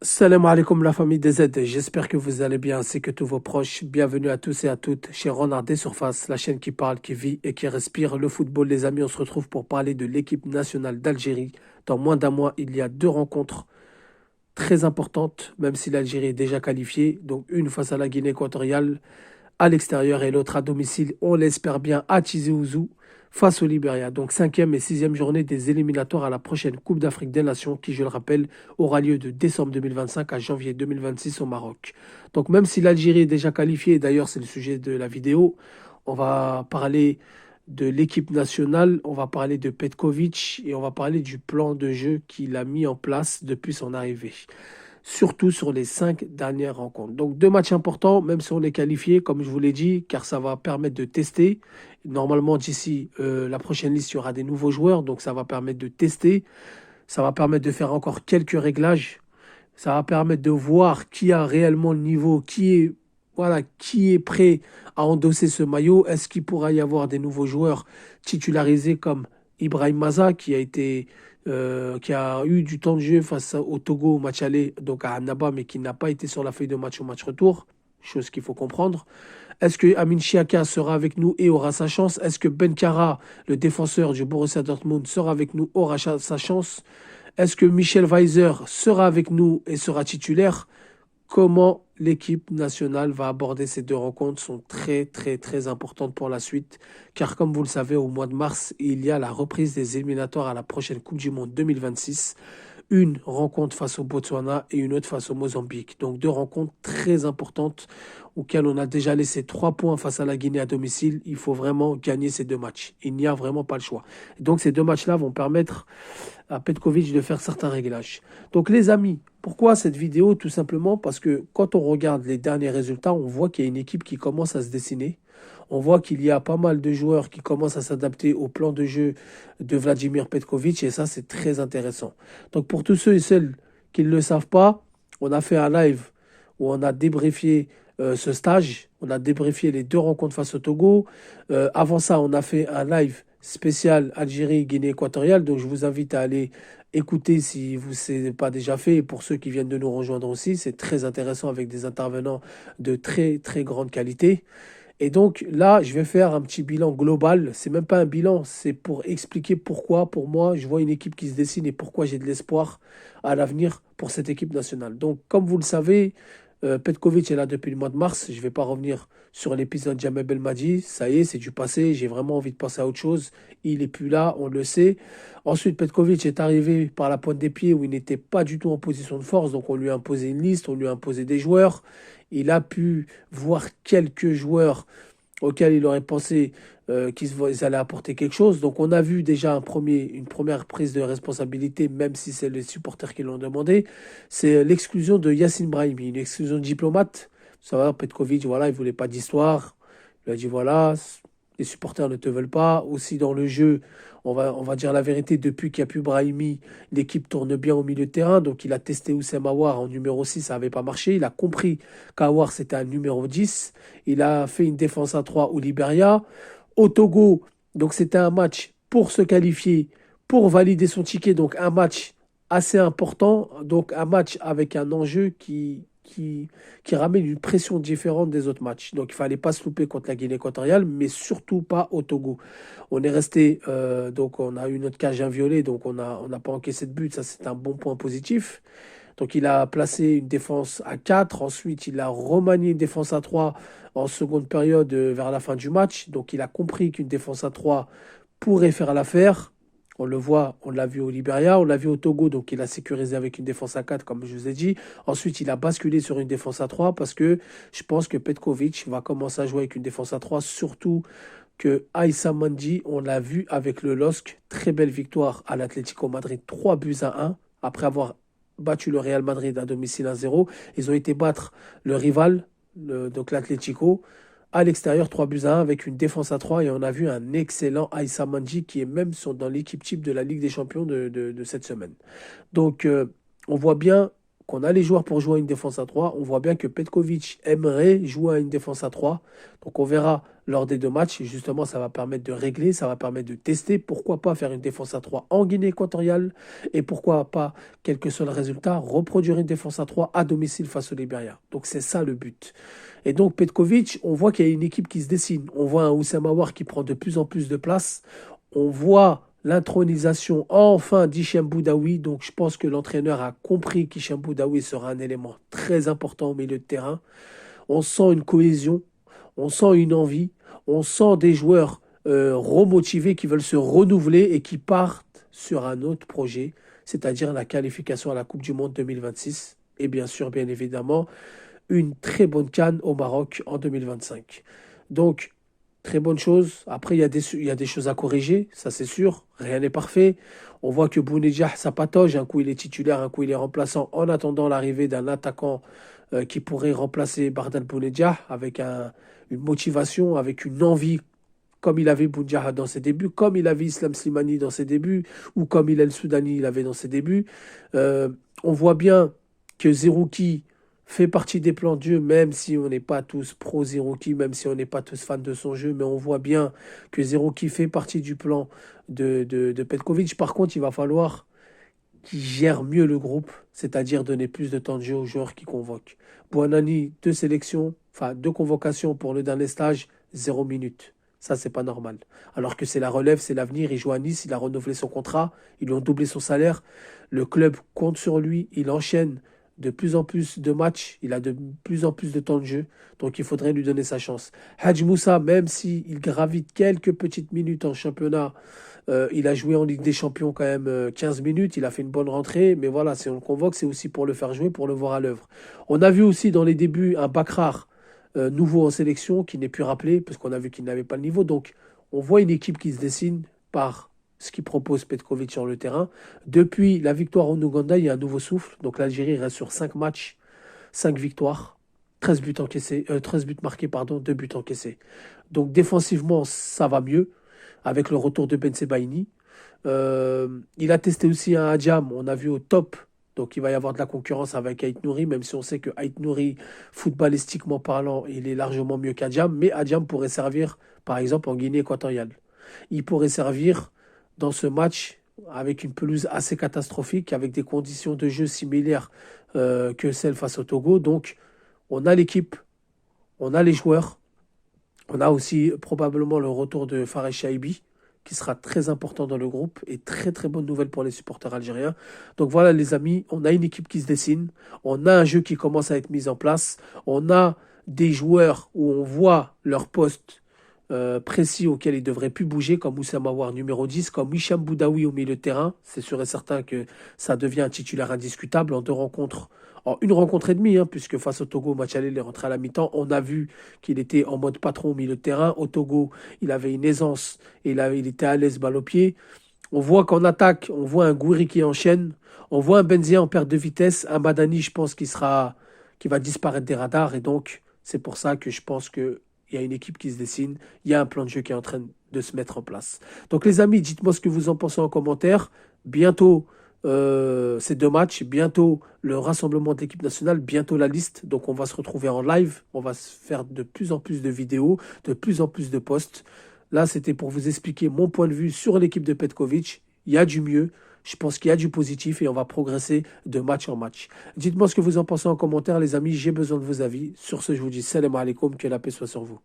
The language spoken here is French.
Salam alaikum la famille des Z, j'espère que vous allez bien ainsi que tous vos proches. Bienvenue à tous et à toutes chez Renard des Surfaces, la chaîne qui parle, qui vit et qui respire le football. Les amis, on se retrouve pour parler de l'équipe nationale d'Algérie. Dans moins d'un mois, il y a deux rencontres très importantes, même si l'Algérie est déjà qualifiée. Donc une face à la Guinée équatoriale à l'extérieur et l'autre à domicile, on l'espère bien, à Tizi Ouzou face au Libéria. Donc cinquième et sixième journée des éliminatoires à la prochaine Coupe d'Afrique des Nations qui, je le rappelle, aura lieu de décembre 2025 à janvier 2026 au Maroc. Donc même si l'Algérie est déjà qualifiée, d'ailleurs c'est le sujet de la vidéo, on va parler de l'équipe nationale, on va parler de Petkovic et on va parler du plan de jeu qu'il a mis en place depuis son arrivée, surtout sur les cinq dernières rencontres. Donc deux matchs importants, même si on est qualifié, comme je vous l'ai dit, car ça va permettre de tester. Normalement, d'ici la prochaine liste, il y aura des nouveaux joueurs, donc ça va permettre de tester. Ça va permettre de faire encore quelques réglages. Ça va permettre de voir qui a réellement le niveau, qui est prêt à endosser ce maillot. Est-ce qu'il pourra y avoir des nouveaux joueurs titularisés comme Ibrahim Maza qui a eu du temps de jeu face au Togo au match aller, donc à Annaba, mais qui n'a pas été sur la feuille de match au match retour, chose qu'il faut comprendre. Est-ce que Amin Chiaka sera avec nous et aura sa chance? Est-ce que Benkara, le défenseur du Borussia Dortmund, sera avec nous, aura sa chance? Est-ce que Michel Weiser sera avec nous et sera titulaire? Comment l'équipe nationale va aborder ces deux rencontres sont très très très importantes pour la suite, car comme vous le savez, au mois de mars, il y a la reprise des éliminatoires à la prochaine Coupe du Monde 2026. Une rencontre face au Botswana et une autre face au Mozambique. Donc deux rencontres très importantes auxquelles on a déjà laissé 3 points face à la Guinée à domicile. Il faut vraiment gagner ces deux matchs. Il n'y a vraiment pas le choix. Donc ces deux matchs-là vont permettre à Petkovic de faire certains réglages. Donc les amis, pourquoi cette vidéo? Tout simplement parce que quand on regarde les derniers résultats, on voit qu'il y a une équipe qui commence à se dessiner. On voit qu'il y a pas mal de joueurs qui commencent à s'adapter au plan de jeu de Vladimir Petkovic et ça c'est très intéressant. Donc pour tous ceux et celles qui ne le savent pas, on a fait un live où on a débriefé ce stage, on a débriefé les deux rencontres face au Togo. Avant ça, on a fait un live spécial Algérie-Guinée équatoriale. Donc, je vous invite à aller écouter si vous ne l'avez pas déjà fait. Et pour ceux qui viennent de nous rejoindre aussi, c'est très intéressant avec des intervenants de très, très grande qualité. Et donc là, je vais faire un petit bilan global. C'est même pas un bilan, c'est pour expliquer pourquoi, pour moi, je vois une équipe qui se dessine et pourquoi j'ai de l'espoir à l'avenir pour cette équipe nationale. Donc, comme vous le savez, Petkovic est là depuis le mois de mars. Je ne vais pas revenir sur l'épisode Jamel Belmadi. Ça y est, c'est du passé. J'ai vraiment envie de passer à autre chose. Il n'est plus là, on le sait. Ensuite, Petkovic est arrivé par la pointe des pieds où il n'était pas du tout en position de force. Donc, on lui a imposé une liste, on lui a imposé des joueurs. Il a pu voir quelques joueurs auxquels il aurait pensé qu'ils allaient apporter quelque chose. Donc on a vu déjà une première prise de responsabilité, même si c'est les supporters qui l'ont demandé. C'est l'exclusion de Yassine Brahimi, une exclusion de diplomate. Ça va, Petkovic, voilà, il voulait pas d'histoire. Il a dit voilà, les supporters ne te veulent pas. Aussi dans le jeu, on va dire la vérité, depuis qu'il n'y a plus Brahimi, l'équipe tourne bien au milieu de terrain. Donc il a testé Oussem Aouar en numéro 6, ça n'avait pas marché. Il a compris qu'Aouar c'était un numéro 10. Il a fait une défense à 3 au Liberia. Au Togo, donc c'était un match pour se qualifier, pour valider son ticket. Donc un match assez important. Donc un match avec un enjeu qui ramène une pression différente des autres matchs. Donc il ne fallait pas se louper contre la Guinée équatoriale, mais surtout pas au Togo. On est resté, donc on a eu notre cage inviolée, donc on n'a pas encaissé de but, ça c'est un bon point positif. Donc il a placé une défense à 4, ensuite il a remanié une défense à 3 en seconde période vers la fin du match. Donc il a compris qu'une défense à 3 pourrait faire l'affaire. On le voit, on l'a vu au Liberia, on l'a vu au Togo, donc il a sécurisé avec une défense à 4, comme je vous ai dit. Ensuite, il a basculé sur une défense à 3 parce que je pense que Petkovic va commencer à jouer avec une défense à 3, surtout que Aïssa Mandi, on l'a vu avec le LOSC, très belle victoire à l'Atlético Madrid, 3 buts à 1, après avoir battu le Real Madrid à domicile 1-0. Ils ont été battre le rival, donc l'Atlético, à l'extérieur 3 buts à 1 avec une défense à 3 et on a vu un excellent Aïssa Manji qui est même dans l'équipe type de la Ligue des Champions de cette semaine. Donc on voit bien qu'on a les joueurs pour jouer à une défense à 3. On voit bien que Petkovic aimerait jouer à une défense à 3. Donc on verra lors des deux matchs. Et justement, ça va permettre de régler, ça va permettre de tester. Pourquoi pas faire une défense à 3 en Guinée équatoriale et pourquoi pas, quel que soit le résultat, reproduire une défense à 3 à domicile face au Libéria. Donc c'est ça le but. Et donc Petkovic, on voit qu'il y a une équipe qui se dessine. On voit un Oussama Aouar qui prend de plus en plus de place. On voit l'intronisation enfin d'Hichem Boudaoui. Donc je pense que l'entraîneur a compris qu'Hichem Boudaoui sera un élément très important au milieu de terrain. On sent une cohésion, on sent une envie, on sent des joueurs remotivés qui veulent se renouveler et qui partent sur un autre projet, c'est-à-dire la qualification à la Coupe du Monde 2026 et bien sûr, bien évidemment, une très bonne CAN au Maroc en 2025. Donc, très bonne chose. Après, il y a des choses à corriger, ça c'est sûr. Rien n'est parfait. On voit que Bounedjah, ça patauge. Un coup, il est titulaire, un coup, il est remplaçant en attendant l'arrivée d'un attaquant qui pourrait remplacer Bardal Bounedjah avec une motivation, avec une envie, comme il avait Bounedjah dans ses débuts, comme il avait Islam Slimani dans ses débuts, ou comme il est le Soudani, il avait dans ses débuts. On voit bien que Zerouki fait partie des plans de jeu, même si on n'est pas tous pro Zerouki, même si on n'est pas tous fans de son jeu, mais on voit bien que Zerouki fait partie du plan de Petkovic. Par contre, il va falloir qu'il gère mieux le groupe, c'est-à-dire donner plus de temps de jeu aux joueurs qui convoquent. Bouanani, deux convocations pour le dernier stage, 0 minute. Ça, c'est pas normal. Alors que c'est la relève, c'est l'avenir. Il joue à Nice, il a renouvelé son contrat, ils lui ont doublé son salaire. Le club compte sur lui, il enchaîne de plus en plus de matchs, il a de plus en plus de temps de jeu, donc il faudrait lui donner sa chance. Hadj Moussa, même s'il gravite quelques petites minutes en championnat, il a joué en Ligue des Champions quand même 15 minutes, il a fait une bonne rentrée, mais voilà, si on le convoque, c'est aussi pour le faire jouer, pour le voir à l'œuvre. On a vu aussi dans les débuts un Bakrar nouveau en sélection qui n'est plus rappelé, parce qu'on a vu qu'il n'avait pas le niveau, donc on voit une équipe qui se dessine par ce qu'il propose Petkovic sur le terrain. Depuis la victoire en Ouganda, il y a un nouveau souffle. Donc l'Algérie reste sur 5 matchs, 5 victoires, 13 buts encaissés, 13 buts marqués, pardon, 2 buts encaissés. Donc défensivement, ça va mieux avec le retour de Ben Sebaini. Il a testé aussi un Adjam, on a vu au top. Donc il va y avoir de la concurrence avec Ait Nouri, même si on sait que Ait Nouri, footballistiquement parlant, il est largement mieux qu'Adjam. Mais Adjam pourrait servir, par exemple, en Guinée équatoriale. Il pourrait servir dans ce match avec une pelouse assez catastrophique, avec des conditions de jeu similaires que celles face au Togo. Donc, on a l'équipe, on a les joueurs, on a aussi probablement le retour de Fares Chaibi, qui sera très important dans le groupe et très très bonne nouvelle pour les supporters algériens. Donc voilà les amis, on a une équipe qui se dessine, on a un jeu qui commence à être mis en place, on a des joueurs où on voit leur poste précis auquel il ne devrait plus bouger, comme Oussama Aouar numéro 10, comme Hicham Boudaoui au milieu de terrain. C'est sûr et certain que ça devient un titulaire indiscutable en deux rencontres, en une rencontre et demie, hein, puisque face au Togo, match aller, il est rentré à la mi-temps. On a vu qu'il était en mode patron au milieu de terrain. Au Togo, il avait une aisance et il était à l'aise balle au pied. On voit qu'en attaque, on voit un Gouiri qui enchaîne. On voit un Benzia en perte de vitesse. Un Madani, je pense, qui va disparaître des radars. Et donc, c'est pour ça que je pense que il y a une équipe qui se dessine, il y a un plan de jeu qui est en train de se mettre en place. Donc les amis, dites-moi ce que vous en pensez en commentaire. Bientôt ces deux matchs, bientôt le rassemblement de l'équipe nationale, bientôt la liste. Donc on va se retrouver en live, on va se faire de plus en plus de vidéos, de plus en plus de posts. Là, c'était pour vous expliquer mon point de vue sur l'équipe de Petkovic. Il y a du mieux. Je pense qu'il y a du positif et on va progresser de match en match. Dites-moi ce que vous en pensez en commentaire, les amis. J'ai besoin de vos avis. Sur ce, je vous dis salam alaikum, que la paix soit sur vous.